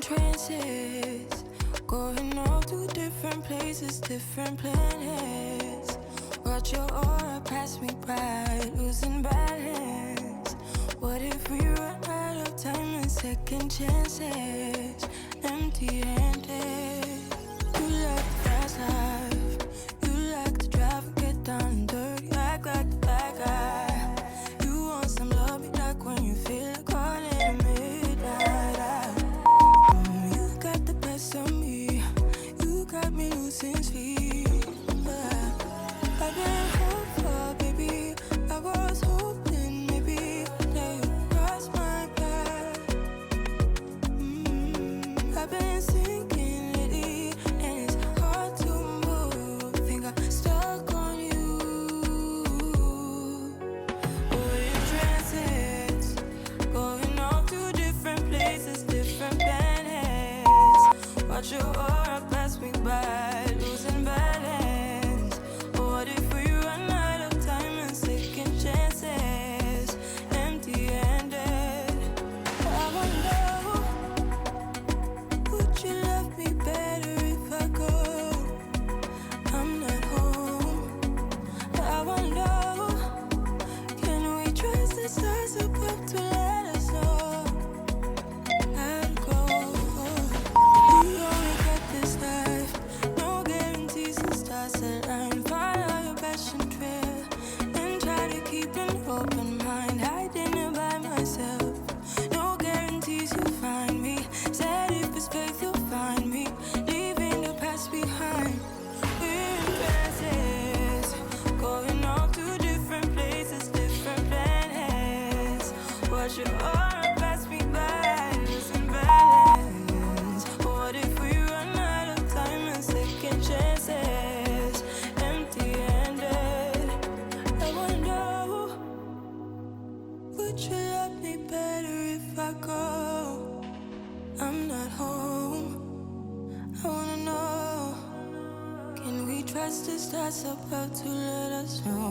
trances, going off to different places, different planets. Watch your aura pass me by, losing balance. What if we run out of time and second chances? Empty-handed. You like the fast life, you like to drive and get down and dirty, act like the bad guy. You want some love, be like when you feel like calling at midnight. You got the best of me, you got me losing sleep. I've been hopeful, baby, I was hoping maybe that you crossed my path. I've been sinking lately, and it's hard to move. Think I'm stuck on you. We're in transits, going off to different places, different planets. Watch your aura pass me by, losing balance. What if we run out of time and second chances? Empty-handed. I wonder, would you love me better if I go? I'm not home. I wonder, can we trust the stars above to let us know how to go? We only got this life, no guarantees and stars align. Follow your passion trail and try to keep an open mind. Hiding it by myself, no guarantees you'll find me. Said if it's faith you'll find me, leaving the past behind. We're in passes, going off to different places, different planets. Watch your aura pass me by, losing balance. What if we run out of time and second chances? Empty-handed. I wonder, would you love me better if I go? I'm not home. I wanna know, can we trust the stars above to let us know